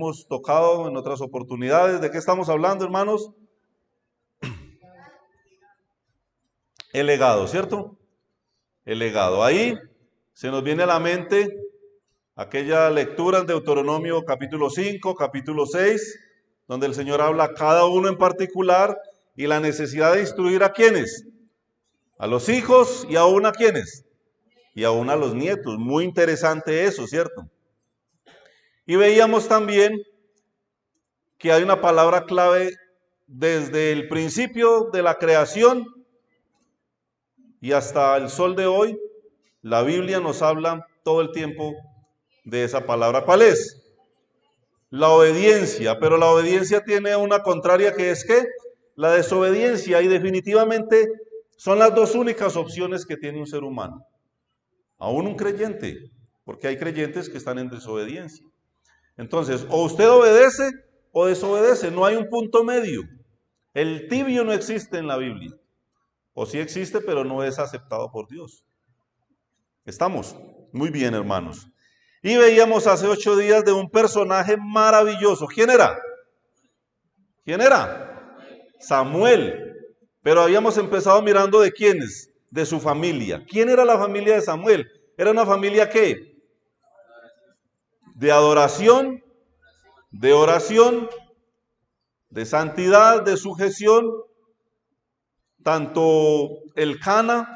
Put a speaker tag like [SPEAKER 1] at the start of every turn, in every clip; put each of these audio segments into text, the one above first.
[SPEAKER 1] hemos tocado en otras oportunidades. ¿De qué estamos hablando, hermanos? El legado, ¿cierto? El legado. Ahí se nos viene a la mente aquella lectura en Deuteronomio capítulo 5, capítulo 6, donde el Señor habla a cada uno en particular y la necesidad de instruir a quienes, a los hijos y aún a quienes, y aún a los nietos. Muy interesante eso, ¿cierto? Y veíamos también que hay una palabra clave desde el principio de la creación y hasta el sol de hoy. La Biblia nos habla todo el tiempo de esa palabra. ¿Cuál es? La obediencia, pero la obediencia tiene una contraria que es ¿qué? La desobediencia, y definitivamente son las dos únicas opciones que tiene un ser humano. Aún un creyente, porque hay creyentes que están en desobediencia. Entonces, o usted obedece o desobedece, no hay un punto medio. El tibio no existe en la Biblia, o sí existe, pero no es aceptado por Dios. ¿Estamos? Muy bien, hermanos. Y veíamos hace 8 días de un personaje maravilloso. ¿Quién era? ¿Quién era? Samuel. Pero habíamos empezado mirando de quiénes, de su familia. ¿Quién era la familia de Samuel? Era una familia ¿qué? De adoración, de oración, de santidad, de sujeción. Tanto Elcana,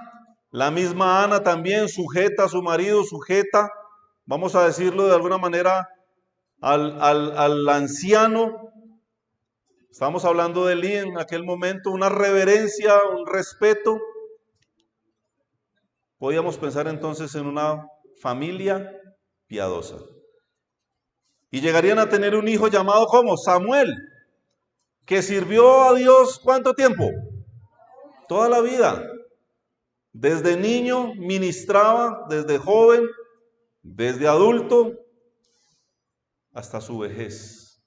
[SPEAKER 1] la misma Ana también, sujeta a su marido, sujeta, vamos a decirlo de alguna manera, al anciano. Estamos hablando de Elí en aquel momento, una reverencia, un respeto. Podíamos pensar entonces en una familia piadosa. Y llegarían a tener un hijo llamado como Samuel, que sirvió a Dios ¿cuánto tiempo? Toda la vida. Desde niño ministraba, desde joven, desde adulto, hasta su vejez.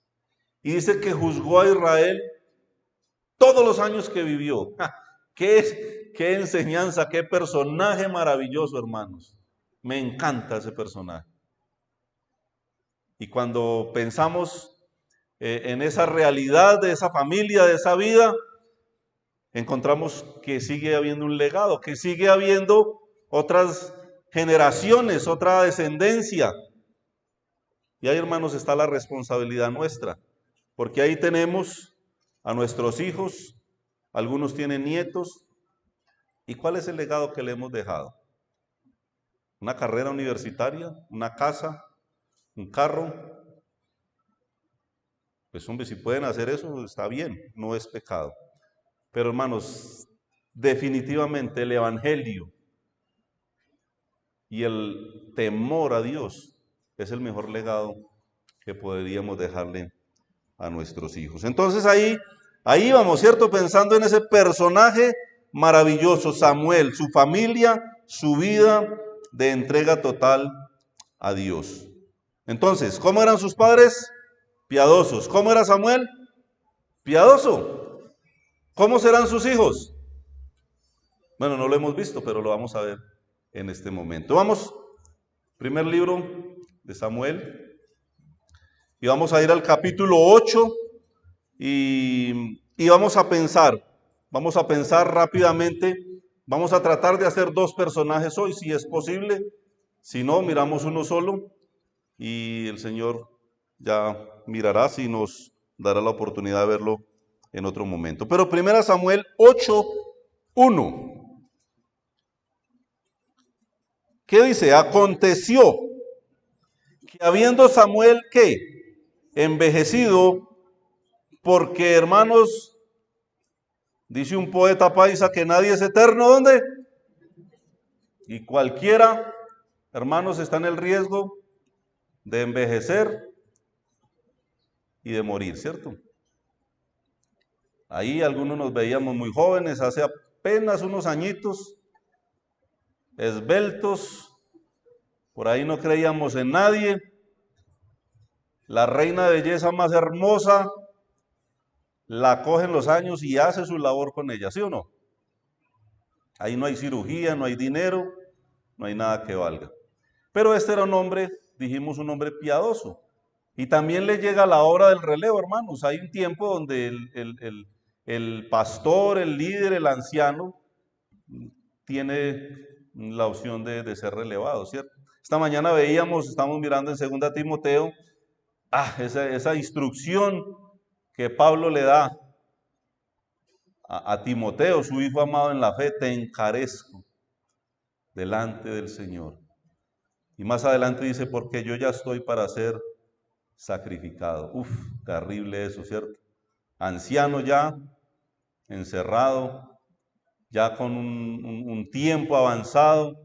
[SPEAKER 1] Y dice que juzgó a Israel todos los años que vivió. Qué enseñanza, qué personaje maravilloso, hermanos. Me encanta ese personaje. Y cuando pensamos en esa realidad de esa familia, de esa vida, encontramos que sigue habiendo un legado, que sigue habiendo otras generaciones, otra descendencia. Y ahí, hermanos, está la responsabilidad nuestra, porque ahí tenemos a nuestros hijos, algunos tienen nietos. ¿Y cuál es el legado que le hemos dejado? ¿Una carrera universitaria? ¿Una casa? ¿Un carro? Pues hombre, si pueden hacer eso, está bien, no es pecado. Pero hermanos, definitivamente el evangelio y el temor a Dios es el mejor legado que podríamos dejarle a nuestros hijos. Entonces ahí vamos, ¿cierto? Pensando en ese personaje maravilloso, Samuel, su familia, su vida de entrega total a Dios. Entonces, ¿cómo eran sus padres? Piadosos. ¿Cómo era Samuel? Piadoso. ¿Cómo serán sus hijos? Bueno, no lo hemos visto, pero lo vamos a ver en este momento. Vamos, primer libro de Samuel, y vamos a ir al capítulo 8 y vamos a pensar rápidamente. Vamos a tratar de hacer 2 personajes hoy, si es posible. Si no, miramos uno solo y el Señor ya mirará si nos dará la oportunidad de verlo en otro momento. Pero 1 Samuel 8:1. ¿Qué dice? Aconteció que habiendo Samuel, ¿qué? Envejecido, porque hermanos, dice un poeta paisa que nadie es eterno, ¿dónde? Y cualquiera, hermanos, está en el riesgo de envejecer y de morir, ¿cierto? Ahí algunos nos veíamos muy jóvenes, hace apenas unos añitos, esbeltos, por ahí no creíamos en nadie, la reina de belleza más hermosa, la cogen los años y hace su labor con ella, ¿sí o no? Ahí no hay cirugía, no hay dinero, no hay nada que valga. Pero este era un hombre, dijimos un hombre piadoso, Y también le llega la hora del relevo, hermanos. Hay un tiempo donde el pastor, el líder, el anciano, tiene la opción de ser relevado, ¿cierto? Esta mañana estamos mirando en 2 Timoteo, esa instrucción que Pablo le da a Timoteo, su hijo amado en la fe: te encarezco delante del Señor. Y más adelante dice: porque yo ya estoy para ser sacrificado. Terrible eso, ¿cierto? Anciano ya, encerrado, ya con un tiempo avanzado,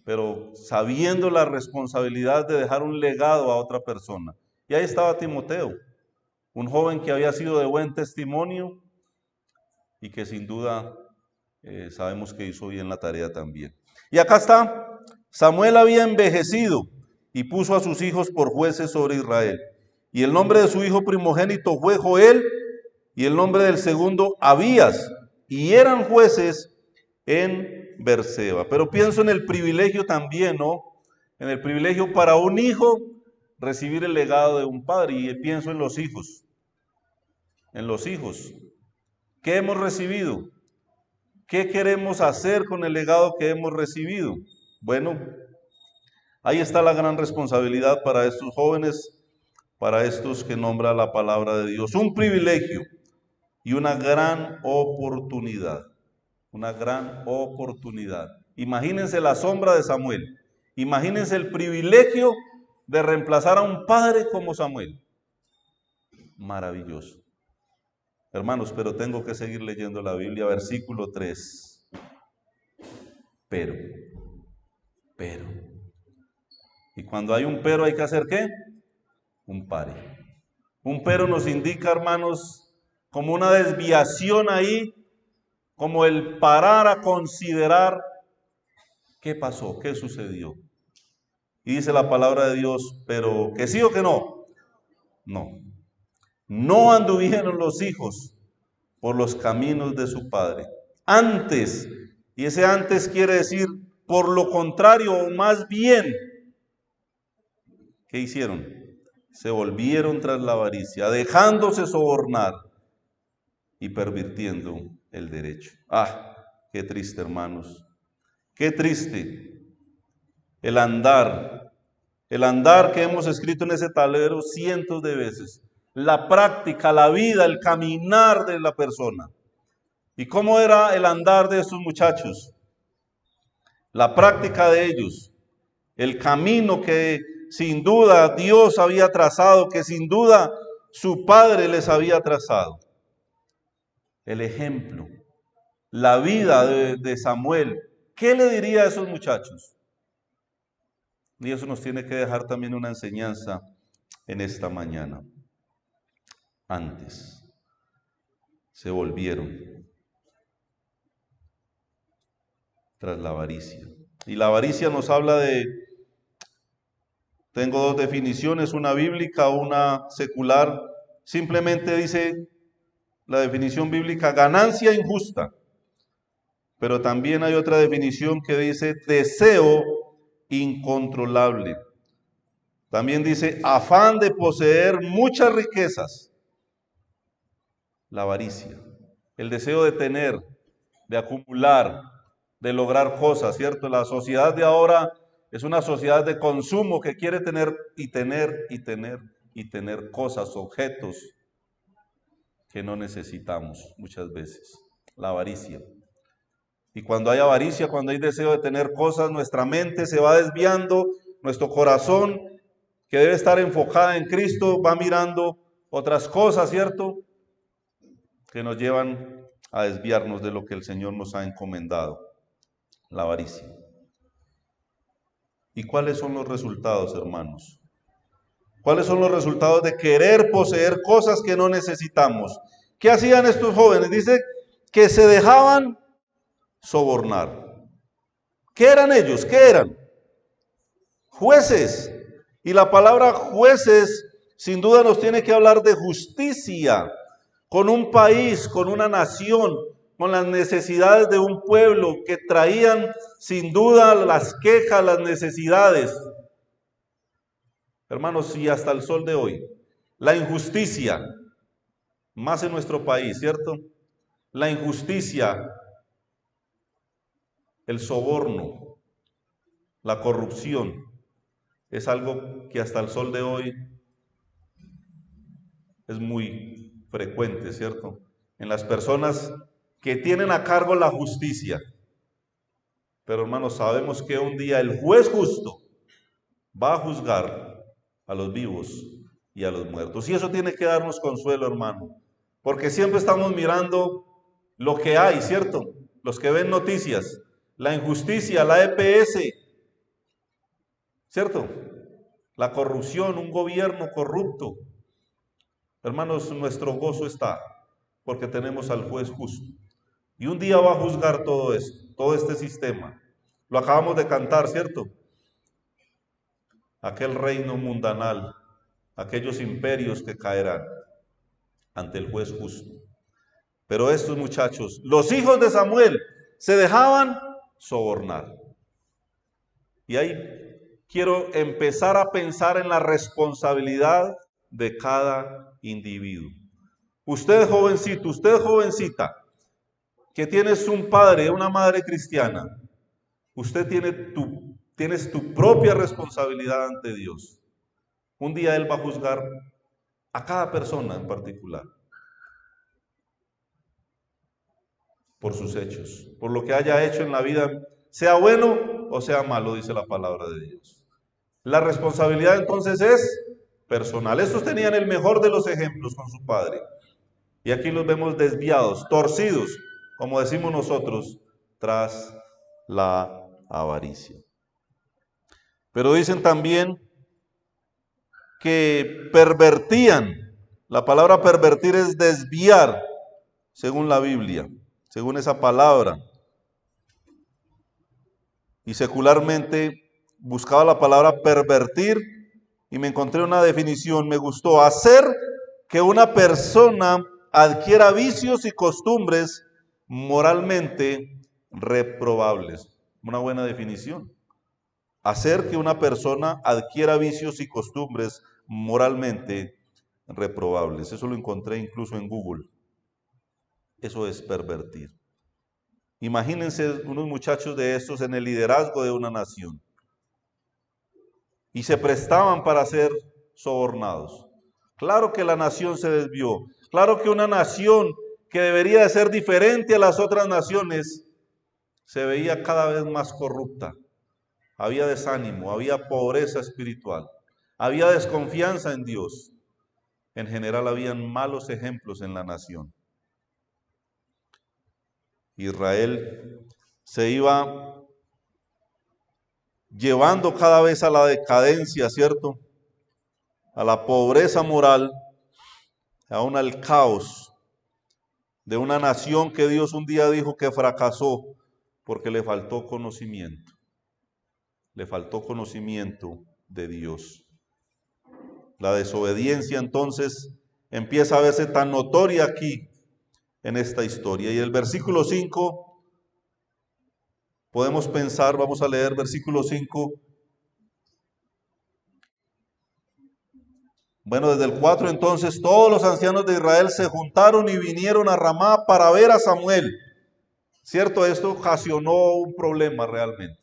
[SPEAKER 1] pero sabiendo la responsabilidad de dejar un legado a otra persona. Y ahí estaba Timoteo, un joven que había sido de buen testimonio y que sin duda sabemos que hizo bien la tarea también. Y acá está: Samuel había envejecido y puso a sus hijos por jueces sobre Israel. Y el nombre de su hijo primogénito fue Joel, y el nombre del segundo Abías, y eran jueces en Berseba. Pero pienso en el privilegio también, ¿no? En el privilegio para un hijo recibir el legado de un padre, y pienso en los hijos. En los hijos. ¿Qué hemos recibido? ¿Qué queremos hacer con el legado que hemos recibido? Bueno, ahí está la gran responsabilidad para estos jóvenes, para estos que nombra la palabra de Dios. Un privilegio y una gran oportunidad. Una gran oportunidad. Imagínense la sombra de Samuel. Imagínense el privilegio de reemplazar a un padre como Samuel. Maravilloso. Hermanos, pero tengo que seguir leyendo la Biblia, versículo 3. Pero. Y cuando hay un pero, ¿hay que hacer qué? Un pare. Un pero nos indica, hermanos, como una desviación ahí, como el parar a considerar qué pasó, qué sucedió. Y dice la palabra de Dios: pero que sí o que no. No anduvieron los hijos por los caminos de su padre. Antes, y ese antes quiere decir por lo contrario, o más bien, ¿qué hicieron? Se volvieron tras la avaricia, dejándose sobornar y pervirtiendo el derecho. Qué triste, hermanos. Qué triste el andar que hemos escrito en ese tablero cientos de veces. La práctica, la vida, el caminar de la persona. ¿Y cómo era el andar de estos muchachos? La práctica de ellos, el camino que sin duda Dios había trazado, que sin duda su padre les había trazado. El ejemplo, la vida de Samuel. ¿Qué le diría a esos muchachos? Y eso nos tiene que dejar también una enseñanza en esta mañana. Antes se volvieron tras la avaricia. Y la avaricia nos habla tengo dos definiciones, una bíblica, una secular. Simplemente dice la definición bíblica: ganancia injusta. Pero también hay otra definición que dice deseo incontrolable. También dice afán de poseer muchas riquezas. La avaricia, el deseo de tener, de acumular, de lograr cosas, ¿cierto? La sociedad de ahora es una sociedad de consumo que quiere tener y tener y tener y tener cosas, objetos que no necesitamos muchas veces. La avaricia. Y cuando hay avaricia, cuando hay deseo de tener cosas, nuestra mente se va desviando, nuestro corazón, que debe estar enfocada en Cristo, va mirando otras cosas, ¿cierto? Que nos llevan a desviarnos de lo que el Señor nos ha encomendado. La avaricia. ¿Y cuáles son los resultados, hermanos? ¿Cuáles son los resultados de querer poseer cosas que no necesitamos? ¿Qué hacían estos jóvenes? Dice que se dejaban sobornar. ¿Qué eran ellos? ¿Qué eran? Jueces. Y la palabra jueces sin duda nos tiene que hablar de justicia con un país, con una nación, con las necesidades de un pueblo, que traían sin duda las quejas, las necesidades. Hermanos, y hasta el sol de hoy, la injusticia, más en nuestro país, ¿cierto? La injusticia, el soborno, la corrupción, es algo que hasta el sol de hoy es muy frecuente, ¿cierto? En las personas que tienen a cargo la justicia. Pero hermanos, sabemos que un día el juez justo va a juzgar a los vivos y a los muertos. Y eso tiene que darnos consuelo, hermano, porque siempre estamos mirando lo que hay, ¿cierto? Los que ven noticias, la injusticia, la EPS, ¿cierto? La corrupción, un gobierno corrupto. Hermanos, nuestro gozo está porque tenemos al juez justo. Y un día va a juzgar todo esto, todo este sistema. Lo acabamos de cantar, ¿cierto? Aquel reino mundanal, aquellos imperios que caerán ante el juez justo. Pero estos muchachos, los hijos de Samuel, se dejaban sobornar. Y ahí quiero empezar a pensar en la responsabilidad de cada individuo. Usted jovencito, usted jovencita, que tienes un padre, una madre cristiana, usted tienes tu propia responsabilidad ante Dios. Un día Él va a juzgar a cada persona en particular por sus hechos, por lo que haya hecho en la vida, sea bueno o sea malo, dice la palabra de Dios. La responsabilidad entonces es personal. Estos tenían el mejor de los ejemplos con su padre. Y aquí los vemos desviados, torcidos, como decimos nosotros, tras la avaricia. Pero dicen también que pervertían. La palabra pervertir es desviar, según la Biblia, según esa palabra. Y secularmente buscaba la palabra pervertir y me encontré una definición, me gustó: hacer que una persona adquiera vicios y costumbres moralmente reprobables. Una buena definición. Hacer que una persona adquiera vicios y costumbres moralmente reprobables. Eso lo encontré incluso en Google. Eso es pervertir. Imagínense unos muchachos de estos en el liderazgo de una nación. Y se prestaban para ser sobornados. Claro que la nación se desvió. Claro que una nación que debería de ser diferente a las otras naciones se veía cada vez más corrupta. Había desánimo, había pobreza espiritual, había desconfianza en Dios. En general habían malos ejemplos en la nación. Israel se iba llevando cada vez a la decadencia, ¿cierto? A la pobreza moral, aún al caos de una nación que Dios un día dijo que fracasó porque le faltó conocimiento. Le faltó conocimiento de Dios. La desobediencia entonces empieza a verse tan notoria aquí en esta historia. Y el versículo 5, podemos pensar, vamos a leer versículo 5. Bueno, desde el 4 entonces todos los ancianos de Israel se juntaron y vinieron a Ramá para ver a Samuel. Cierto, esto ocasionó un problema realmente,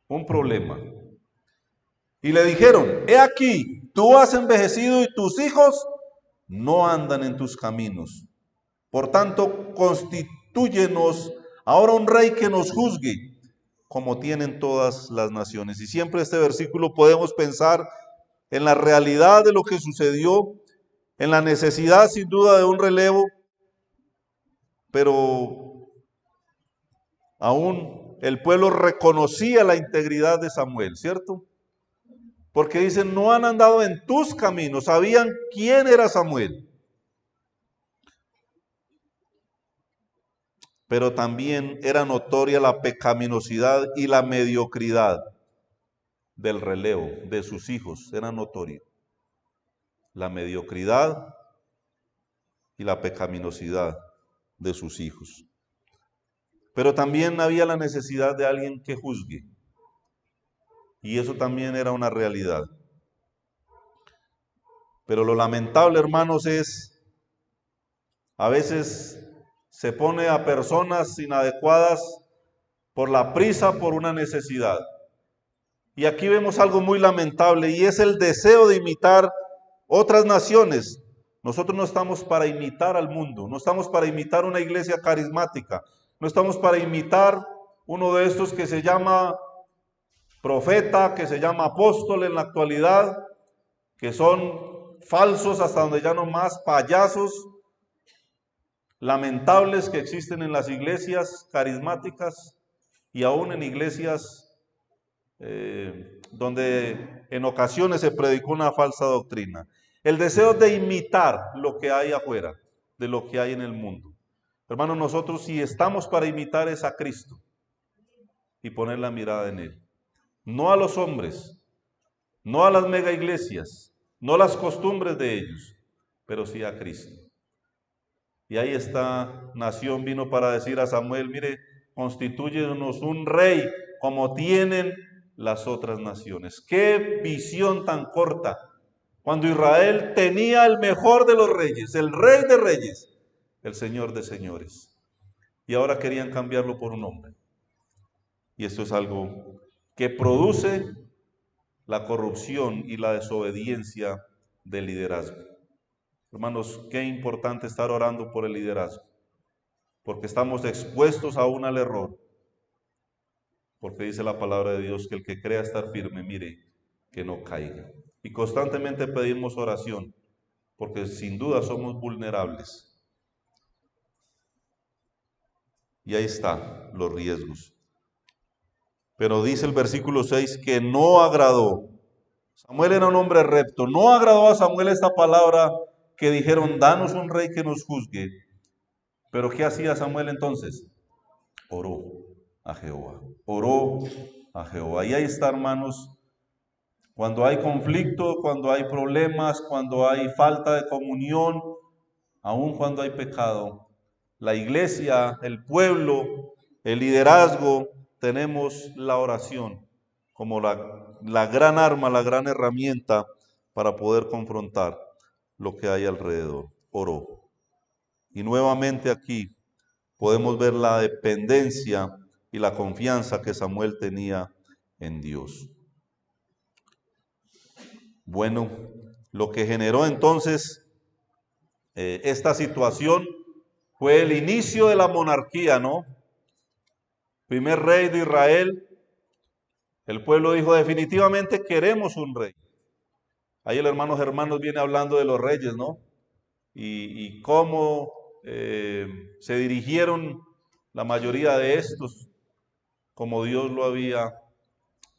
[SPEAKER 1] un problema. Y le dijeron: he aquí, tú has envejecido y tus hijos no andan en tus caminos. Por tanto, constitúyenos ahora un rey que nos juzgue, como tienen todas las naciones. Y siempre este versículo podemos pensar en la realidad de lo que sucedió, en la necesidad sin duda de un relevo, pero aún el pueblo reconocía la integridad de Samuel, ¿cierto? Porque dicen: no han andado en tus caminos, sabían quién era Samuel. Pero también era notoria la pecaminosidad y la mediocridad del relevo de sus hijos. Era notorio la mediocridad y la pecaminosidad de sus hijos. Pero también había la necesidad de alguien que juzgue. Y eso también era una realidad. Pero lo lamentable, hermanos, es a veces se pone a personas inadecuadas por la prisa, por una necesidad. Y aquí vemos algo muy lamentable y es el deseo de imitar otras naciones. Nosotros no estamos para imitar al mundo, no estamos para imitar una iglesia carismática, no estamos para imitar uno de estos que se llama profeta, que se llama apóstol en la actualidad, que son falsos hasta donde ya no más, payasos lamentables que existen en las iglesias carismáticas y aún en iglesias donde en ocasiones se predicó una falsa doctrina. El deseo de imitar lo que hay afuera, de lo que hay en el mundo. Hermanos, nosotros si estamos para imitar es a Cristo y poner la mirada en Él. No a los hombres, no a las mega iglesias, no las costumbres de ellos, pero sí a Cristo. Y ahí esta nación vino para decir a Samuel, mire, constitúyenos un rey como tienen las otras naciones. ¡Qué visión tan corta! Cuando Israel tenía el mejor de los reyes, el rey de reyes, el señor de señores. Y ahora querían cambiarlo por un hombre. Y esto es algo que produce la corrupción y la desobediencia del liderazgo. Hermanos, qué importante estar orando por el liderazgo, porque estamos expuestos aún al error, porque dice la palabra de Dios que el que crea estar firme, mire, que no caiga. Y constantemente pedimos oración, porque sin duda somos vulnerables. Y ahí están los riesgos. Pero dice el versículo 6 que no agradó. Samuel era un hombre recto. No agradó a Samuel esta palabra que dijeron, danos un rey que nos juzgue. Pero ¿qué hacía Samuel entonces? Oró a Jehová. Oró a Jehová. Y ahí está, hermanos, cuando hay conflicto, cuando hay problemas, cuando hay falta de comunión, aun cuando hay pecado, la iglesia, el pueblo, el liderazgo, tenemos la oración como la gran arma, la gran herramienta para poder confrontar lo que hay alrededor. Oró. Y nuevamente aquí podemos ver la dependencia y la confianza que Samuel tenía en Dios. Bueno, lo que generó entonces esta situación fue el inicio de la monarquía, ¿no? Primer rey de Israel, el pueblo dijo definitivamente queremos un rey. Ahí el hermano Germán nos viene hablando de los reyes, ¿no? Y cómo se dirigieron la mayoría de estos, como Dios lo había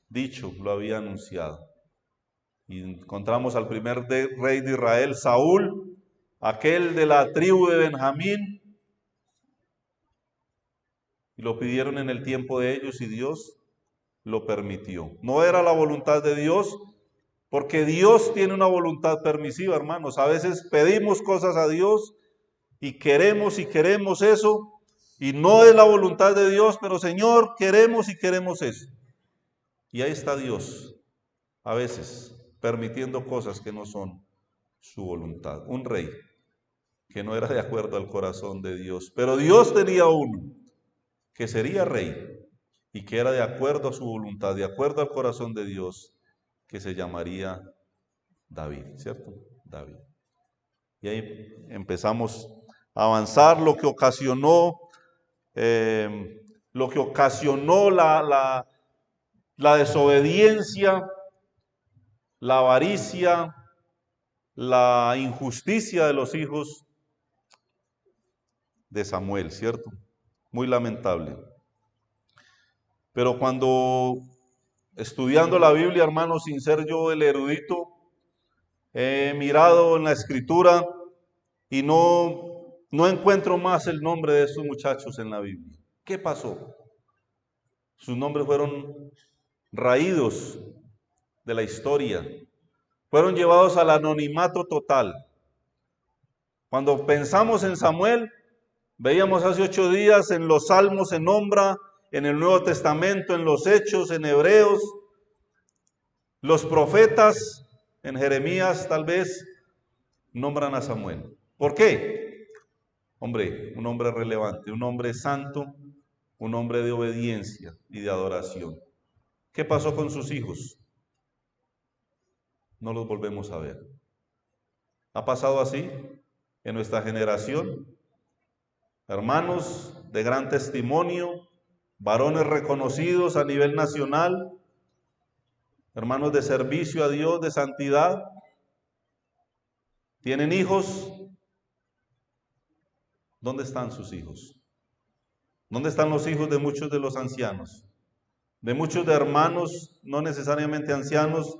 [SPEAKER 1] dicho, lo había anunciado. Y encontramos al primer rey de Israel, Saúl, aquel de la tribu de Benjamín, y lo pidieron en el tiempo de ellos y Dios lo permitió. No era la voluntad de Dios, porque Dios tiene una voluntad permisiva, hermanos. A veces pedimos cosas a Dios y queremos eso, y no es la voluntad de Dios, pero Señor, queremos eso. Y ahí está Dios, a veces, permitiendo cosas que no son su voluntad. Un rey que no era de acuerdo al corazón de Dios, pero Dios tenía uno que sería rey y que era de acuerdo a su voluntad, de acuerdo al corazón de Dios, que se llamaría David, ¿cierto? David. Y ahí empezamos a avanzar, lo que ocasionó la desobediencia, la avaricia, la injusticia de los hijos de Samuel, ¿cierto? Muy lamentable. Pero cuando estudiando la Biblia, hermanos, sin ser yo el erudito, he mirado en la Escritura y no encuentro más el nombre de estos muchachos en la Biblia. ¿Qué pasó? Sus nombres fueron raídos de la historia, fueron llevados al anonimato total. Cuando pensamos en Samuel, veíamos hace 8 días en los Salmos se nombra, en el Nuevo Testamento, en los Hechos, en Hebreos, los profetas, en Jeremías tal vez, nombran a Samuel. ¿Por qué? Hombre, un hombre relevante, un hombre santo, un hombre de obediencia y de adoración. ¿Qué pasó con sus hijos? No los volvemos a ver. ¿Ha pasado así en nuestra generación? Hermanos de gran testimonio, varones reconocidos a nivel nacional, hermanos de servicio a Dios, de santidad, ¿tienen hijos? ¿Dónde están sus hijos? ¿Dónde están los hijos de muchos de los ancianos? De muchos de hermanos, no necesariamente ancianos,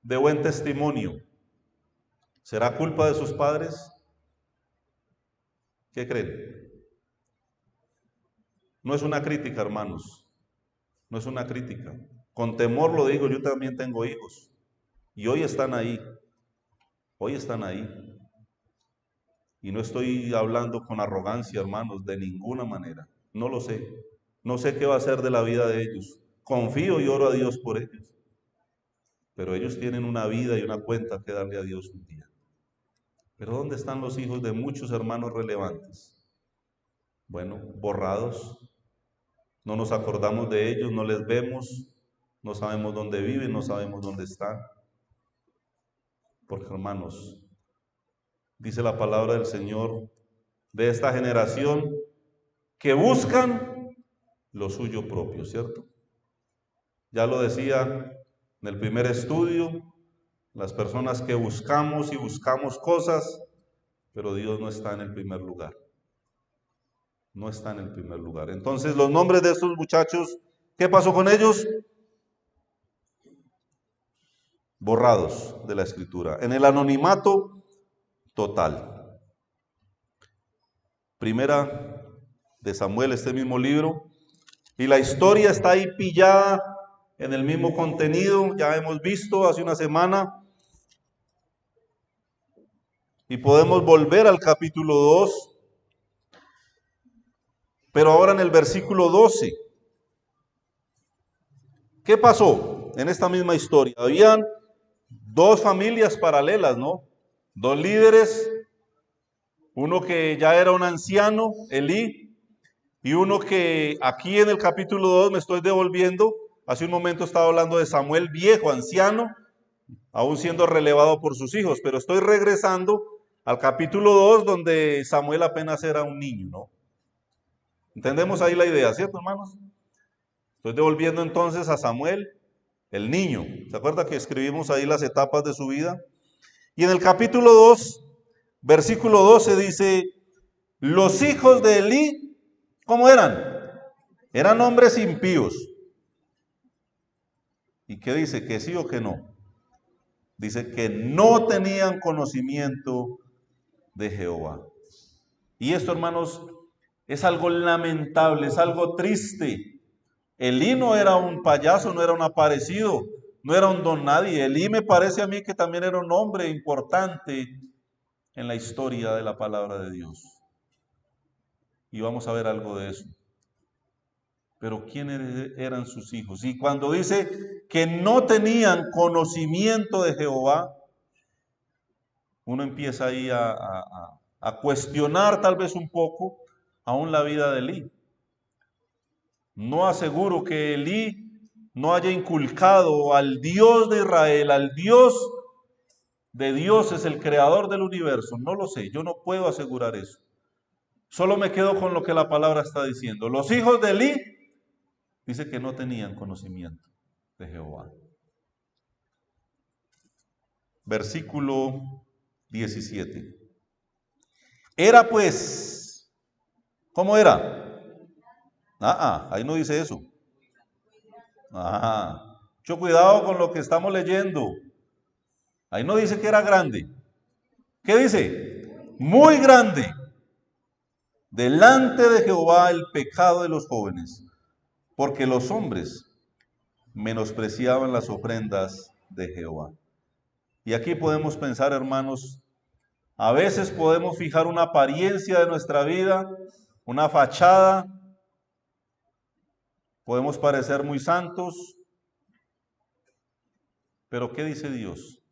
[SPEAKER 1] de buen testimonio. ¿Será culpa de sus padres? ¿Qué creen? No es una crítica, hermanos. No es una crítica. Con temor lo digo, yo también tengo hijos. Y hoy están ahí. Hoy están ahí. Y no estoy hablando con arrogancia, hermanos, de ninguna manera. No lo sé. No sé qué va a ser de la vida de ellos. Confío y oro a Dios por ellos. Pero ellos tienen una vida y una cuenta que darle a Dios un día. Pero ¿dónde están los hijos de muchos hermanos relevantes? Bueno, borrados. No nos acordamos de ellos, no les vemos, no sabemos dónde viven, no sabemos dónde están. Porque, hermanos, dice la palabra del Señor de esta generación que buscan lo suyo propio, ¿cierto? Ya lo decía en el primer estudio, las personas que buscamos y buscamos cosas, pero Dios no está en el primer lugar. No está en el primer lugar. Entonces, los nombres de estos muchachos, ¿qué pasó con ellos? Borrados de la escritura, en el anonimato total. Primera de Samuel, este mismo libro, y la historia está ahí pillada en el mismo contenido, ya hemos visto hace una semana, y podemos volver al capítulo 2, pero ahora en el versículo 12. ¿Qué pasó en esta misma historia? Habían dos familias paralelas, ¿no? Dos líderes, uno que ya era un anciano, Elí, y uno que aquí en el capítulo 2 me estoy devolviendo. Hace un momento estaba hablando de Samuel viejo, anciano, aún siendo relevado por sus hijos, pero estoy regresando al capítulo 2 donde Samuel apenas era un niño, ¿no? Entendemos ahí la idea, ¿cierto, hermanos? Estoy devolviendo entonces a Samuel, el niño. ¿Se acuerda que escribimos ahí las etapas de su vida? Y en el capítulo 2, versículo 12 dice, los hijos de Elí, ¿cómo eran? Eran hombres impíos. ¿Y qué dice? ¿Que sí o que no? Dice que no tenían conocimiento de Jehová. Y esto, hermanos, es algo lamentable, es algo triste. Elí no era un payaso, no era un aparecido, no era un don nadie. Elí me parece a mí que también era un hombre importante en la historia de la palabra de Dios. Y vamos a ver algo de eso. Pero ¿quiénes eran sus hijos? Y cuando dice que no tenían conocimiento de Jehová, uno empieza ahí a cuestionar tal vez un poco aún la vida de Elí. No aseguro que Elí no haya inculcado al Dios de Israel, al Dios de dioses, el creador del universo. No lo sé, yo no puedo asegurar eso. Solo me quedo con lo que la palabra está diciendo. Los hijos de Elí, dice que no tenían conocimiento de Jehová. Versículo 17. Era pues, ¿cómo era? Ahí no dice eso. Mucho cuidado con lo que estamos leyendo. Ahí no dice que era grande. ¿Qué dice? Muy grande. Delante de Jehová el pecado de los jóvenes, porque los hombres menospreciaban las ofrendas de Jehová. Y aquí podemos pensar, hermanos, a veces podemos fijar una apariencia de nuestra vida, una fachada, podemos parecer muy santos, pero ¿qué dice Dios?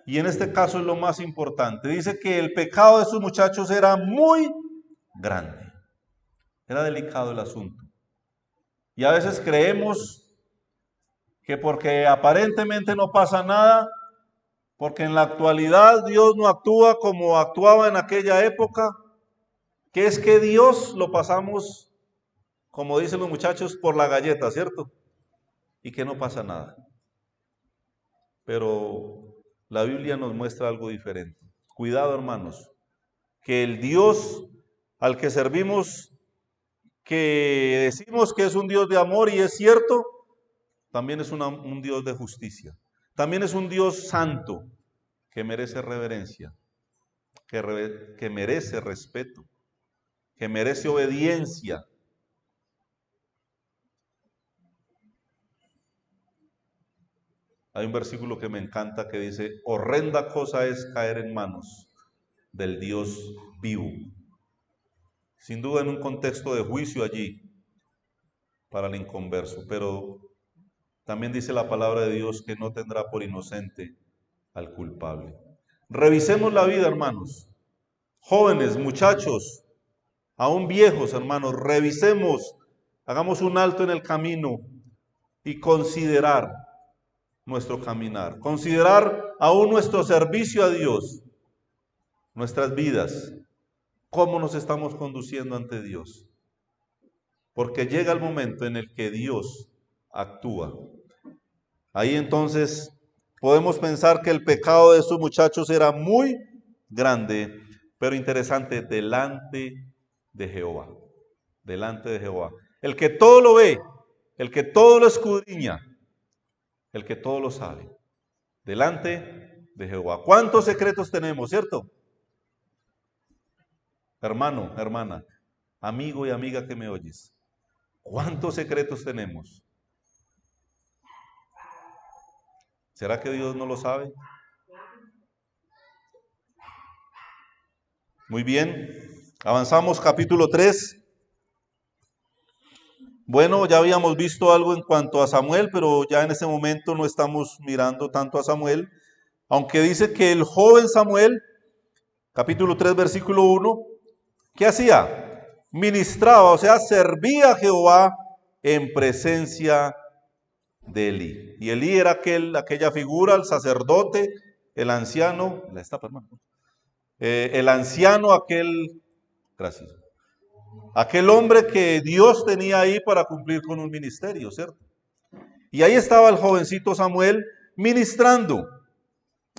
[SPEAKER 1] y en este caso es lo más importante. Dice que el pecado de estos muchachos era muy grande. Era delicado el asunto. Y a veces creemos que porque aparentemente no pasa nada, porque en la actualidad Dios no actúa como actuaba en aquella época, que es que Dios lo pasamos, como dicen los muchachos, por la galleta, ¿cierto? Y que no pasa nada. Pero la Biblia nos muestra algo diferente. Cuidado, hermanos, que el Dios al que servimos, que decimos que es un Dios de amor y es cierto, también es un Dios de justicia. También es un Dios santo que merece reverencia, que merece respeto, que merece obediencia. Hay un versículo que me encanta que dice, horrenda cosa es caer en manos del Dios vivo. Sin duda en un contexto de juicio allí para el inconverso, pero también dice la palabra de Dios que no tendrá por inocente al culpable. Revisemos la vida, hermanos. Jóvenes, muchachos, aún viejos, hermanos, revisemos, hagamos un alto en el camino y considerar nuestro caminar, considerar aún nuestro servicio a Dios, nuestras vidas, cómo nos estamos conduciendo ante Dios. Porque llega el momento en el que Dios actúa. Ahí entonces podemos pensar que el pecado de estos muchachos era muy grande, pero interesante, delante de Jehová. Delante de Jehová. El que todo lo ve, el que todo lo escudriña, el que todo lo sabe. Delante de Jehová. ¿Cuántos secretos tenemos, cierto? Hermano, hermana, amigo y amiga que me oyes. ¿Cuántos secretos tenemos? ¿Será que Dios no lo sabe? Muy bien, avanzamos capítulo 3. Bueno, ya habíamos visto algo en cuanto a Samuel, pero ya en ese momento no estamos mirando tanto a Samuel, aunque dice que el joven Samuel, capítulo 3, versículo 1, ¿qué hacía? Ministraba, o sea, servía a Jehová en presencia de Elí. Y Elí era aquella figura, el sacerdote, el anciano, el anciano, gracias, aquel hombre que Dios tenía ahí para cumplir con un ministerio, ¿cierto? Y ahí estaba el jovencito Samuel ministrando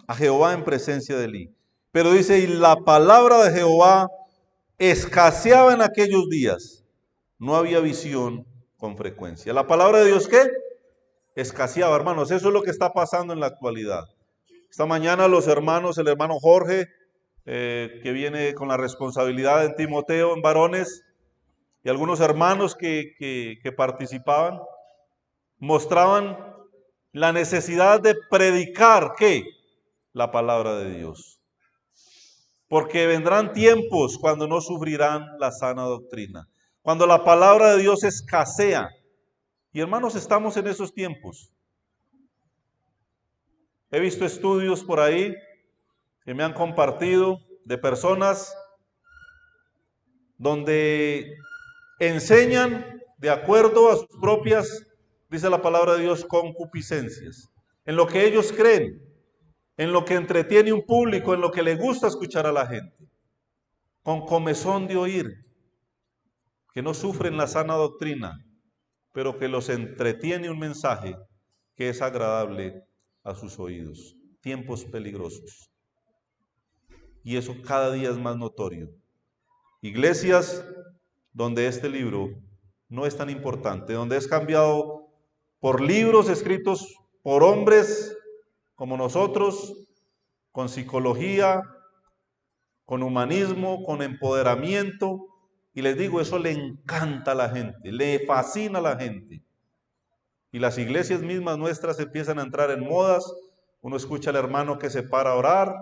[SPEAKER 1] a Jehová en presencia de Elí. Pero dice, y la palabra de Jehová escaseaba en aquellos días. No había visión con frecuencia. ¿La palabra de Dios qué? Escaseaba, hermanos. Eso es lo que está pasando en la actualidad. Esta mañana los hermanos, el hermano Jorge, que viene con la responsabilidad en Timoteo, en varones, y algunos hermanos que participaban, mostraban la necesidad de predicar, ¿qué? La palabra de Dios. Porque vendrán tiempos cuando no sufrirán la sana doctrina, cuando la palabra de Dios escasea. Y hermanos, estamos en esos tiempos. He visto estudios por ahí que me han compartido de personas donde enseñan de acuerdo a sus propias, dice la palabra de Dios, concupiscencias, en lo que ellos creen, en lo que entretiene un público, en lo que le gusta escuchar a la gente, con comezón de oír, que no sufren la sana doctrina, pero que los entretiene un mensaje que es agradable a sus oídos. Tiempos peligrosos. Y eso cada día es más notorio. Iglesias donde este libro no es tan importante, donde es cambiado por libros escritos por hombres como nosotros, con psicología, con humanismo, con empoderamiento. Y les digo, eso le encanta a la gente, le fascina a la gente. Y las iglesias mismas nuestras empiezan a entrar en modas. Uno escucha al hermano que se para a orar,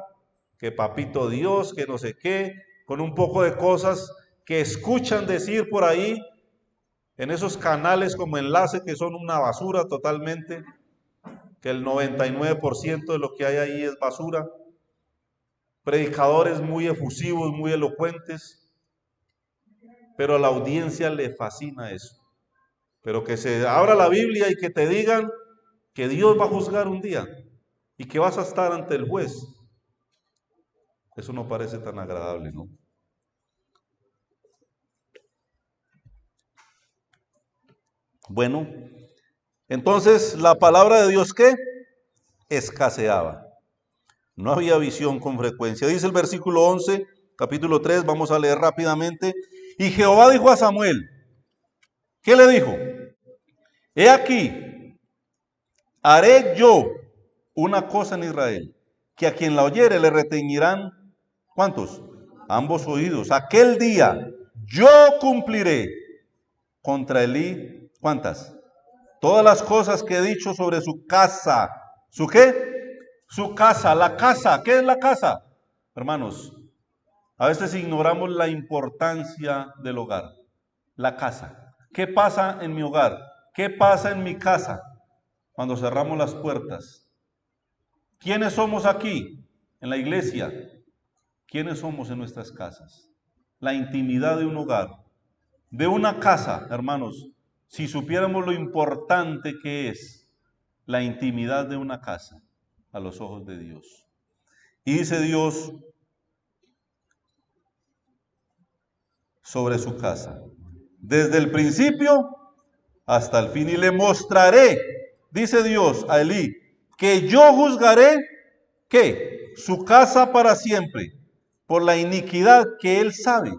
[SPEAKER 1] que papito Dios, que no sé qué, con un poco de cosas que escuchan decir por ahí, en esos canales como enlace que son una basura totalmente. que el 99% de lo que hay ahí es basura, predicadores muy efusivos, muy elocuentes, pero a la audiencia le fascina eso. Pero que se abra la Biblia y que te digan que Dios va a juzgar un día y que vas a estar ante el juez. Eso no parece tan agradable, ¿no? Bueno, entonces la palabra de Dios, ¿qué? Escaseaba. No había visión con frecuencia. Dice el versículo 11, capítulo 3, vamos a leer rápidamente. Y Jehová dijo a Samuel, ¿qué le dijo? He aquí, haré yo una cosa en Israel, que a quien la oyere le retiñirán, ¿cuántos? Ambos oídos. Aquel día yo cumpliré contra Elí, ¿cuántas? Todas las cosas que he dicho sobre su casa. ¿Su qué? Su casa, la casa. ¿Qué es la casa? Hermanos, a veces ignoramos la importancia del hogar. La casa. ¿Qué pasa en mi hogar? ¿Qué pasa en mi casa cuando cerramos las puertas? ¿Quiénes somos aquí en la iglesia? ¿Quiénes somos en nuestras casas? La intimidad de un hogar, de una casa, hermanos. Si supiéramos lo importante que es la intimidad de una casa a los ojos de Dios. Y dice Dios sobre su casa, desde el principio hasta el fin, y le mostraré, dice Dios a Elí, que yo juzgaré, ¿qué? Su casa para siempre, por la iniquidad que él sabe,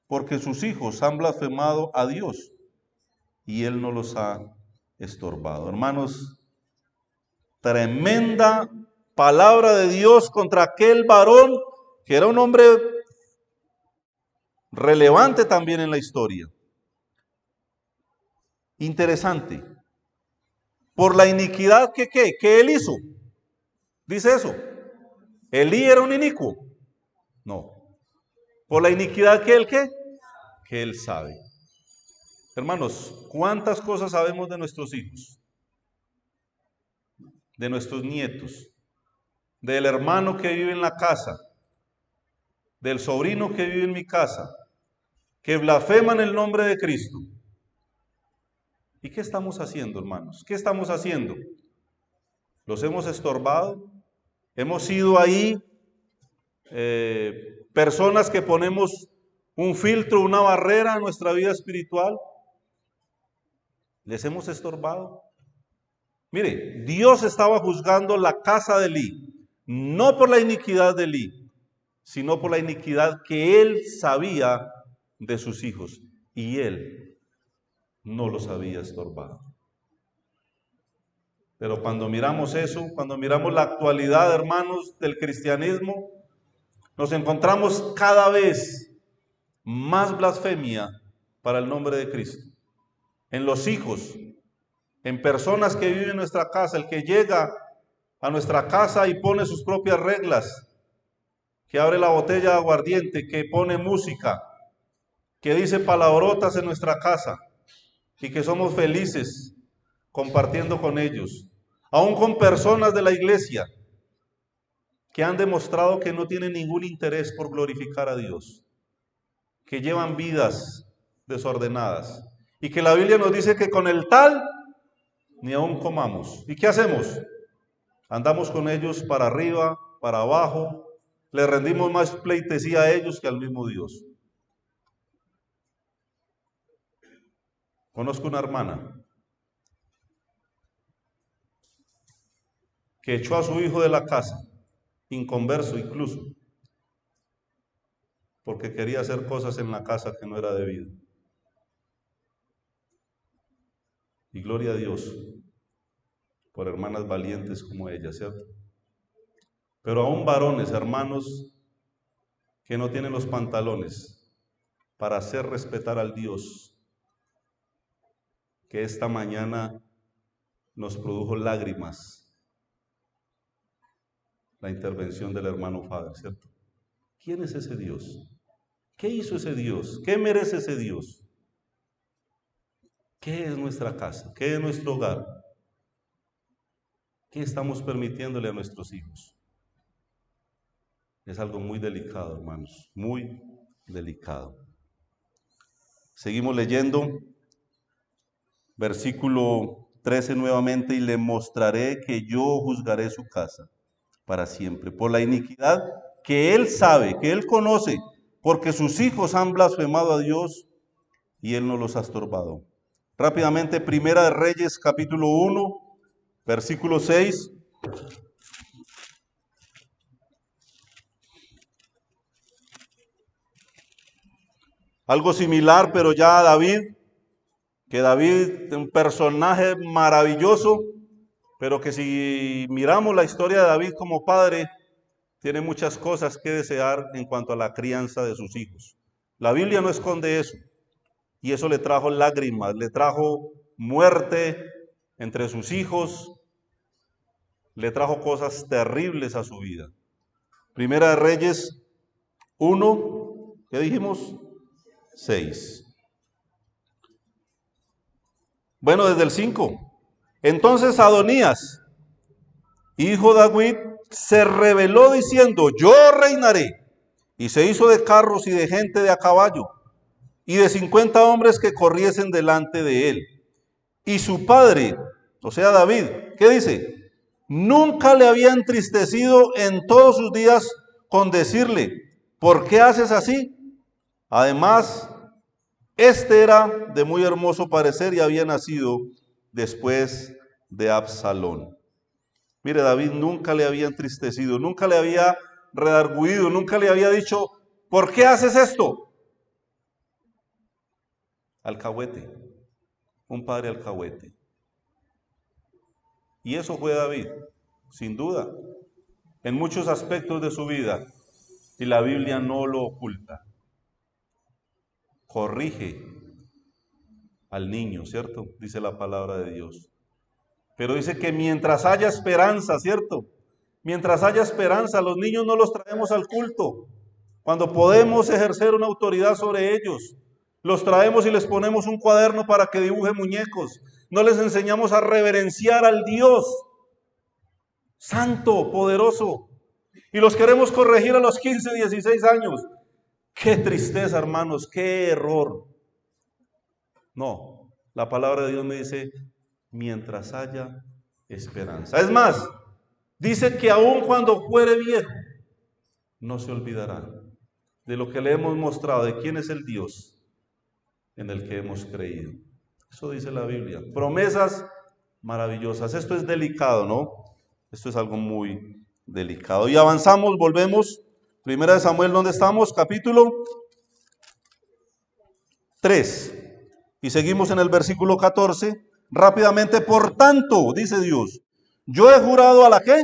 [SPEAKER 1] porque sus hijos han blasfemado a Dios y él no los ha estorbado. Hermanos, tremenda palabra de Dios contra aquel varón que era un hombre relevante también en la historia. Interesante. Por la iniquidad que él hizo. Dice eso. Elí era un inicuo. No. Por la iniquidad que él ¿qué? Que él sabe. Hermanos, ¿cuántas cosas sabemos de nuestros hijos? De nuestros nietos, del hermano que vive en la casa, del sobrino que vive en mi casa, que blasfeman el nombre de Cristo. ¿Y qué estamos haciendo, hermanos? ¿Qué estamos haciendo? ¿Los hemos estorbado? ¿Hemos sido ahí personas que ponemos un filtro, una barrera a nuestra vida espiritual? ¿Les hemos estorbado? Mire, Dios estaba juzgando la casa de Elí, no por la iniquidad de Elí, sino por la iniquidad que él sabía de sus hijos, y él no los había estorbado. Pero cuando miramos eso, cuando miramos la actualidad, hermanos, del cristianismo, nos encontramos cada vez más blasfemia para el nombre de Cristo. En los hijos, en personas que viven en nuestra casa, el que llega a nuestra casa y pone sus propias reglas, que abre la botella de aguardiente, que pone música, que dice palabrotas en nuestra casa y que somos felices compartiendo con ellos, aún con personas de la iglesia que han demostrado que no tienen ningún interés por glorificar a Dios, que llevan vidas desordenadas y que la Biblia nos dice que con el tal ni aún comamos. ¿Y qué hacemos? Andamos con ellos para arriba, para abajo, le rendimos más pleitesía a ellos que al mismo Dios. Conozco una hermana que echó a su hijo de la casa, inconverso incluso, porque quería hacer cosas en la casa que no era debido. Y gloria a Dios por hermanas valientes como ella, ¿cierto? Pero aún varones, hermanos, que no tienen los pantalones para hacer respetar al Dios que esta mañana nos produjo lágrimas la intervención del hermano Fader, ¿cierto? ¿Quién es ese Dios? ¿Qué hizo ese Dios? ¿Qué merece ese Dios? ¿Qué es nuestra casa? ¿Qué es nuestro hogar? ¿Qué estamos permitiéndole a nuestros hijos? Es algo muy delicado, hermanos, muy delicado. Seguimos leyendo, versículo 13 nuevamente, y le mostraré que yo juzgaré su casa para siempre, por la iniquidad que él sabe, que él conoce, porque sus hijos han blasfemado a Dios y él no los ha estorbado. Rápidamente, Primera de Reyes, capítulo 1, versículo 6. Algo similar, pero ya a David, que David es un personaje maravilloso, pero que si miramos la historia de David como padre, tiene muchas cosas que desear en cuanto a la crianza de sus hijos. La Biblia no esconde eso, y eso le trajo lágrimas, le trajo muerte entre sus hijos, le trajo cosas terribles a su vida. Primera de Reyes 1, ¿qué dijimos? 6. Bueno, desde el 5. Entonces Adonías, hijo de David, se rebeló diciendo, yo reinaré. Y se hizo de carros y de gente de a caballo, y de 50 hombres que corriesen delante de él. Y su padre, o sea David, ¿qué dice? Nunca le había entristecido en todos sus días con decirle, ¿por qué haces así? Además, este era de muy hermoso parecer y había nacido después de Absalón. Mire, David nunca le había entristecido, nunca le había redarguido, nunca le había dicho, ¿por qué haces esto? Alcahuete, un padre alcahuete. Y eso fue David, sin duda, en muchos aspectos de su vida, y la Biblia no lo oculta. Corrige al niño, ¿cierto? Dice la palabra de Dios. Pero dice que mientras haya esperanza, ¿cierto? Mientras haya esperanza, los niños no los traemos al culto. Cuando podemos ejercer una autoridad sobre ellos, los traemos y les ponemos un cuaderno para que dibuje muñecos. No les enseñamos a reverenciar al Dios santo, poderoso. Y los queremos corregir a los 15, 16 años. Qué tristeza, hermanos, qué error. No, la palabra de Dios me dice, mientras haya esperanza. Es más, dice que aun cuando fuere viejo, no se olvidará de lo que le hemos mostrado, de quién es el Dios en el que hemos creído. Eso dice la Biblia. Promesas maravillosas. Esto es delicado, ¿no? Esto es algo muy delicado. Y avanzamos, volvemos. Primera de Samuel, ¿dónde estamos? Capítulo 3. Y seguimos en el versículo 14. Rápidamente, por tanto, dice Dios, yo he jurado a la ¿qué?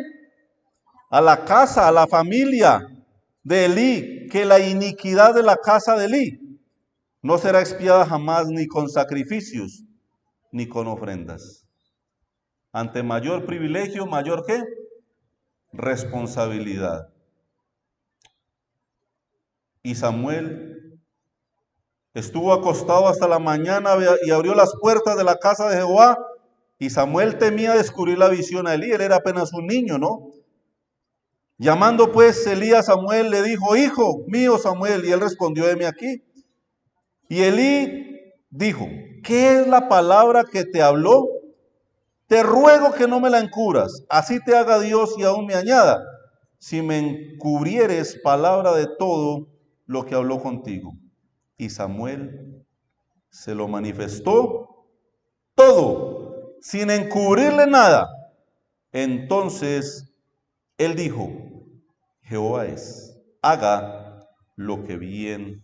[SPEAKER 1] A la casa, a la familia de Elí, que la iniquidad de la casa de Elí no será expiada jamás ni con sacrificios, ni con ofrendas. Ante mayor privilegio, mayor ¿qué? Responsabilidad. Y Samuel estuvo acostado hasta la mañana y abrió las puertas de la casa de Jehová. Y Samuel temía descubrir la visión a Elí. Él era apenas un niño, ¿no? Llamando pues Elí a Samuel, le dijo, hijo mío Samuel. Y él respondió, heme aquí. Y Elí dijo, ¿qué es la palabra que te habló? Te ruego que no me la encubras, así te haga Dios y aún me añada, si me encubrieres palabra de todo lo que habló contigo. Y Samuel se lo manifestó todo, sin encubrirle nada. Entonces él dijo, Jehová es, haga lo que bien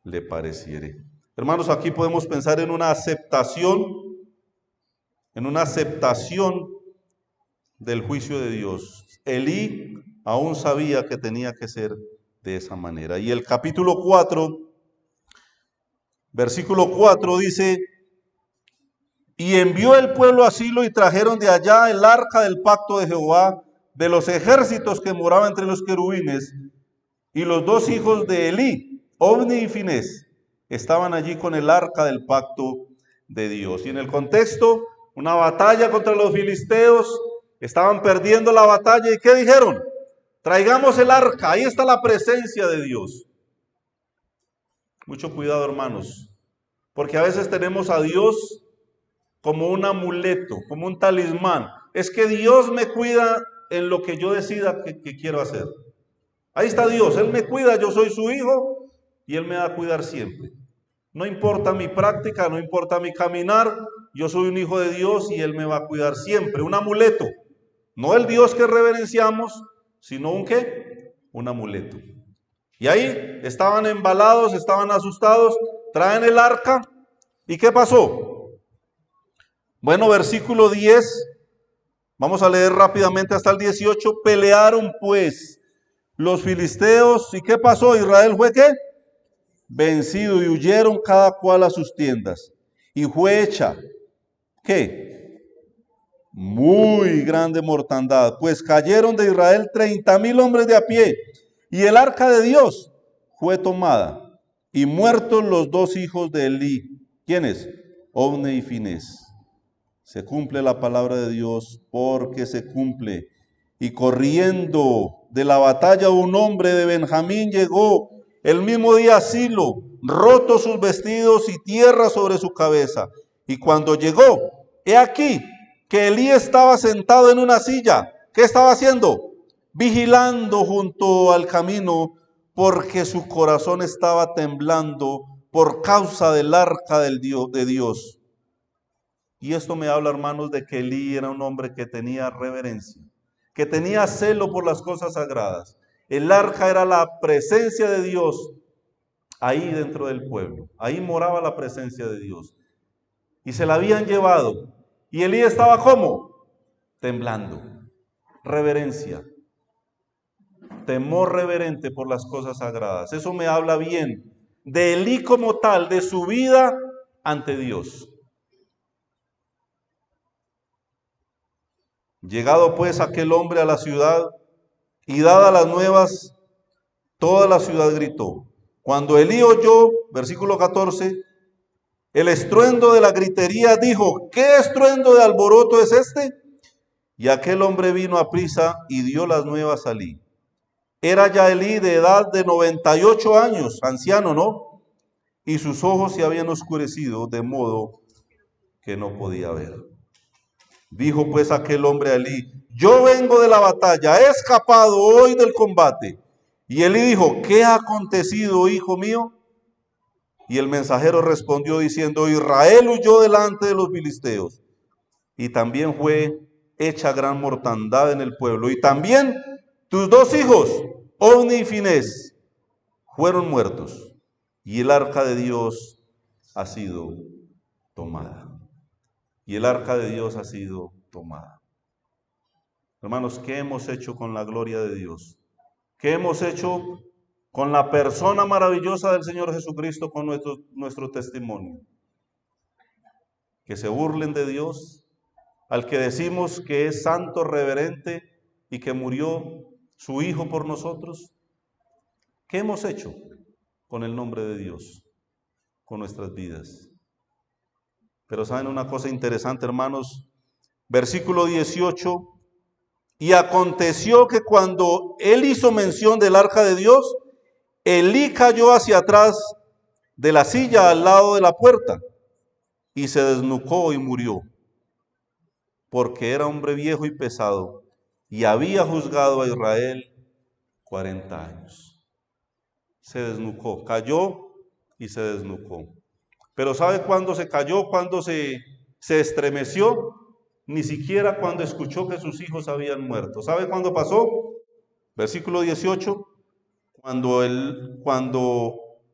[SPEAKER 1] le pareciere. Hermanos, aquí podemos pensar en una aceptación del juicio de Dios. Elí aún sabía que tenía que ser de esa manera. Y el capítulo 4, versículo 4 dice, y envió el pueblo a Silo y trajeron de allá el arca del pacto de Jehová, de los ejércitos que moraban entre los querubines, y los dos hijos de Elí, Ofni y Finés, estaban allí con el arca del pacto de Dios. Y en el contexto, una batalla contra los filisteos, Estaban perdiendo la batalla y ¿qué dijeron? Traigamos el arca, ahí está la presencia de Dios. Mucho cuidado, hermanos, porque a veces tenemos a Dios como un amuleto, como un talismán. Es que Dios me cuida en lo que yo decida que quiero hacer. Ahí está Dios, Él me cuida, yo soy su hijo y Él me va a cuidar siempre. No importa mi práctica, no importa mi caminar, yo soy un hijo de Dios y Él me va a cuidar siempre. Un amuleto, no el Dios que reverenciamos, sino un ¿qué? Un amuleto. Y ahí estaban embalados, estaban asustados, traen el arca. ¿Y qué pasó? Bueno, versículo 10, vamos a leer rápidamente hasta el 18. Pelearon pues los filisteos, ¿y qué pasó? Israel fue ¿qué? Vencido, y huyeron cada cual a sus tiendas. Y fue hecha, ¿qué? Muy grande mortandad, pues cayeron de Israel 30,000 hombres de a pie, y el arca de Dios fue tomada, y muertos los dos hijos de Elí. ¿Quiénes? Ovne y Finés. Se cumple la palabra de Dios, porque se cumple. Y corriendo de la batalla un hombre de Benjamín llegó el mismo día a Silo, rotos sus vestidos y tierra sobre su cabeza. Y cuando llegó, he aquí que Elí estaba sentado en una silla. ¿Qué estaba haciendo? Vigilando junto al camino, porque su corazón estaba temblando por causa del arca de Dios. Y esto me habla, hermanos, de que Elí era un hombre que tenía reverencia, que tenía celo por las cosas sagradas. El arca era la presencia de Dios ahí dentro del pueblo. Ahí moraba la presencia de Dios. Y se la habían llevado. Y Elí estaba ¿cómo? Temblando. Reverencia. Temor reverente por las cosas sagradas. Eso me habla bien de Elí como tal, de su vida ante Dios. Llegado pues aquel hombre a la ciudad y dadas las nuevas, toda la ciudad gritó. Cuando Elí oyó, versículo 14, el estruendo de la gritería, dijo, ¿qué estruendo de alboroto es este? Y aquel hombre vino a prisa y dio las nuevas a Elí. Era ya Elí de edad de 98 años, anciano, ¿no? Y sus ojos se habían oscurecido de modo que no podía ver. Dijo pues aquel hombre a Elí, yo vengo de la batalla, he escapado hoy del combate. Y Elí dijo, ¿qué ha acontecido, hijo mío? Y el mensajero respondió diciendo, Israel huyó delante de los filisteos, y también fue hecha gran mortandad en el pueblo. Y también tus dos hijos, Ovni y Finés, fueron muertos, y el arca de Dios ha sido tomada. Y el arca de Dios ha sido tomada. Hermanos, ¿qué hemos hecho con la gloria de Dios? ¿Qué hemos hecho con la persona maravillosa del Señor Jesucristo, con nuestro testimonio? Que se burlen de Dios, al que decimos que es santo, reverente y que murió su Hijo por nosotros. ¿Qué hemos hecho con el nombre de Dios, con nuestras vidas? Pero ¿saben una cosa interesante, hermanos? Versículo 18. Y aconteció que cuando él hizo mención del arca de Dios, Elí cayó hacia atrás de la silla al lado de la puerta y se desnucó y murió, porque era hombre viejo y pesado y había juzgado a Israel 40 años. Se desnucó, cayó y se desnucó. Pero ¿sabe cuándo se cayó? ¿Cuándo se estremeció? Ni siquiera cuando escuchó que sus hijos habían muerto. ¿Sabe cuándo pasó? Versículo 18. Cuando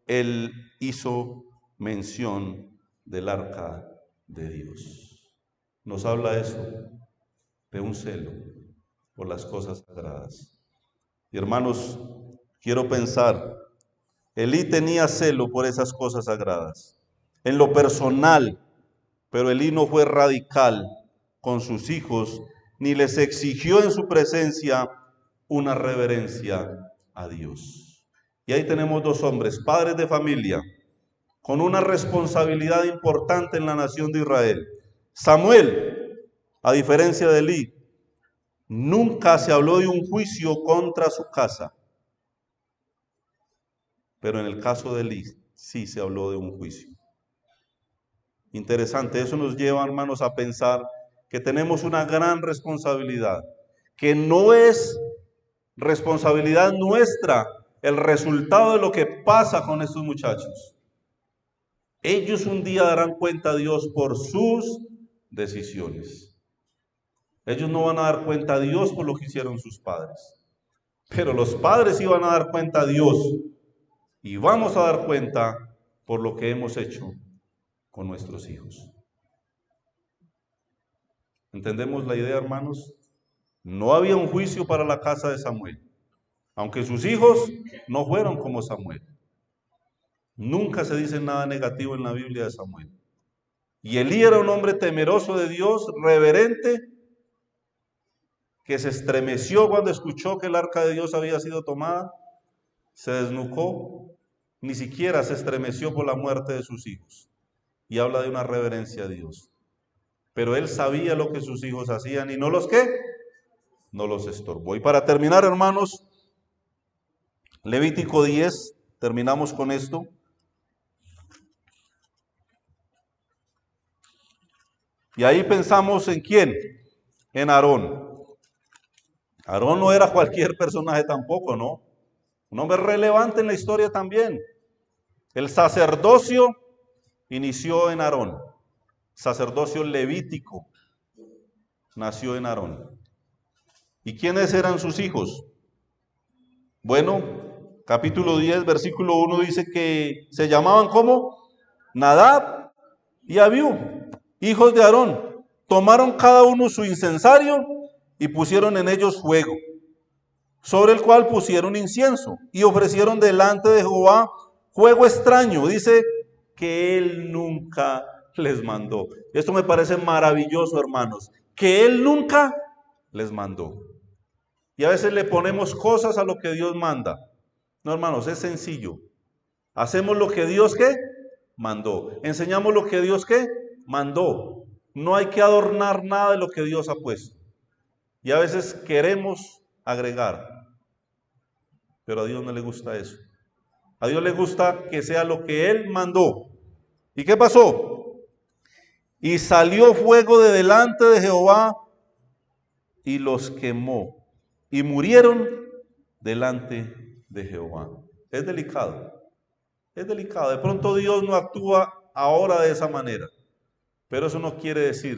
[SPEAKER 1] él hizo mención del arca de Dios. Nos habla eso, de un celo por las cosas sagradas. Y hermanos, quiero pensar, Elí tenía celo por esas cosas sagradas, en lo personal, pero Elí no fue radical con sus hijos, ni les exigió en su presencia una reverencia a Dios. Y ahí tenemos dos hombres, padres de familia, con una responsabilidad importante en la nación de Israel. Samuel, a diferencia de Elí, Nunca se habló de un juicio contra su casa, pero en el caso de Elí sí se habló de un juicio. Interesante, eso nos lleva, hermanos, a pensar que tenemos una gran responsabilidad, que no es responsabilidad nuestra el resultado de lo que pasa con estos muchachos. Ellos un día darán cuenta a Dios por sus decisiones. Ellos no van a dar cuenta a Dios por lo que hicieron sus padres, pero los padres sí van a dar cuenta a Dios y vamos a dar cuenta por lo que hemos hecho con nuestros hijos. ¿Entendemos la idea, hermanos? No había un juicio para la casa de Samuel, aunque sus hijos no fueron como Samuel. Nunca se dice nada negativo en la Biblia de Samuel. Y Elí era un hombre temeroso de Dios, reverente, que se estremeció cuando escuchó que el arca de Dios había sido tomada, se desnucó, ni siquiera se estremeció por la muerte de sus hijos. Y habla de una reverencia a Dios. Pero él sabía lo que sus hijos hacían y no los ¿qué? No los estorbó. Y para terminar, hermanos, Levítico 10, terminamos con esto. Y ahí pensamos en quién, en Aarón. Aarón no era cualquier personaje tampoco, ¿no? Un hombre relevante en la historia también. El sacerdocio inició en Aarón. Sacerdocio levítico nació en Aarón. ¿Y quiénes eran sus hijos? Bueno, capítulo 10, versículo 1 dice que se llamaban ¿cómo? Nadab y Abiú, hijos de Aarón. Tomaron cada uno su incensario y pusieron en ellos fuego, sobre el cual pusieron incienso y ofrecieron delante de Jehová fuego extraño. Dice que él nunca les mandó. Esto me parece maravilloso, hermanos, que él nunca les mandó. Y a veces le ponemos cosas a lo que Dios manda. No, hermanos, es sencillo. Hacemos lo que Dios ¿qué? Mandó. Enseñamos lo que Dios ¿qué? Mandó. No hay que adornar nada de lo que Dios ha puesto. Y a veces queremos agregar, pero a Dios no le gusta eso. A Dios le gusta que sea lo que Él mandó. ¿Y qué pasó? Y salió fuego de delante de Jehová y los quemó. Y murieron delante de Jehová. Es delicado. Es delicado. De pronto Dios no actúa ahora de esa manera. Pero eso no quiere decir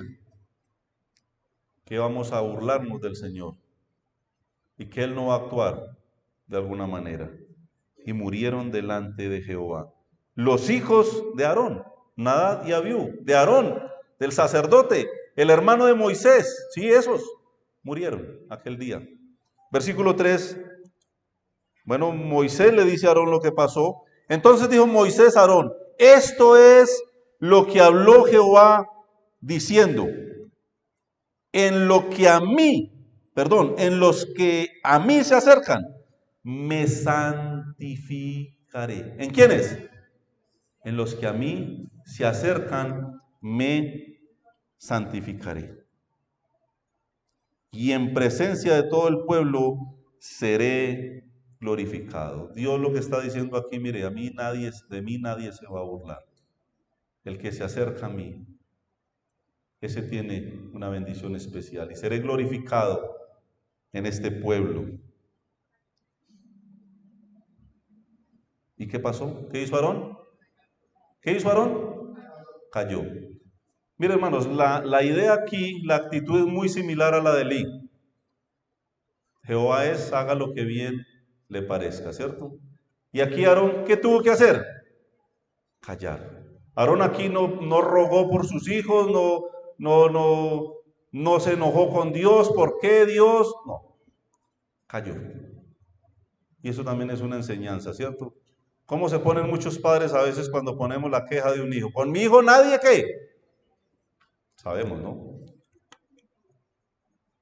[SPEAKER 1] que vamos a burlarnos del Señor y que Él no va a actuar de alguna manera. Y murieron delante de Jehová. Los hijos de Aarón, Nadab y Abiú, de Aarón, del sacerdote, el hermano de Moisés, sí, esos murieron aquel día. Versículo 3, bueno, Moisés le dice a Aarón lo que pasó. Entonces dijo Moisés a Aarón, esto es lo que habló Jehová diciendo, en los que a mí se acercan, me santificaré. ¿En quiénes? En los que a mí se acercan, me santificaré. Y en presencia de todo el pueblo seré glorificado. Dios lo que está diciendo aquí, mire, de mí nadie se va a burlar. El que se acerca a mí, ese tiene una bendición especial y seré glorificado en este pueblo. ¿Y qué pasó? ¿Qué hizo Aarón? ¿Qué hizo Aarón? Cayó. Mire, hermanos, la idea aquí, la actitud es muy similar a la de Elí. Jehová es, haga lo que bien le parezca, ¿cierto? Y aquí Aarón, ¿qué tuvo que hacer? Callar. Aarón aquí no rogó por sus hijos, no se enojó con Dios. ¿Por qué Dios? No, cayó. Y eso también es una enseñanza, ¿cierto? ¿Cómo se ponen muchos padres a veces cuando ponemos la queja de un hijo? Con mi hijo nadie ¿qué? Sabemos, ¿no?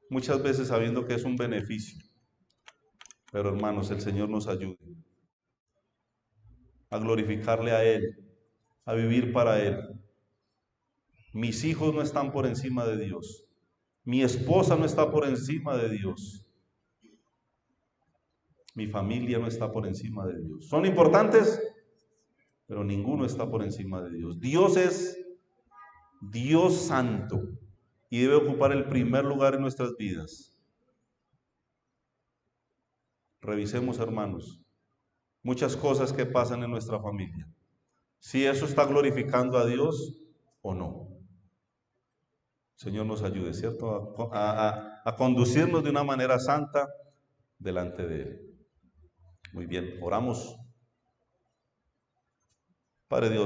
[SPEAKER 1] Muchas veces sabiendo que es un beneficio. Pero hermanos, el Señor nos ayude a glorificarle a Él, a vivir para Él. Mis hijos no están por encima de Dios. Mi esposa no está por encima de Dios. Mi familia no está por encima de Dios. ¿Son importantes? Pero ninguno está por encima de Dios. Dios es Dios santo y debe ocupar el primer lugar en nuestras vidas. Revisemos, hermanos, muchas cosas que pasan en nuestra familia. Si eso está glorificando a Dios o no. Señor nos ayude, ¿cierto? A conducirnos de una manera santa delante de Él. Muy bien, oramos. Padre Dios.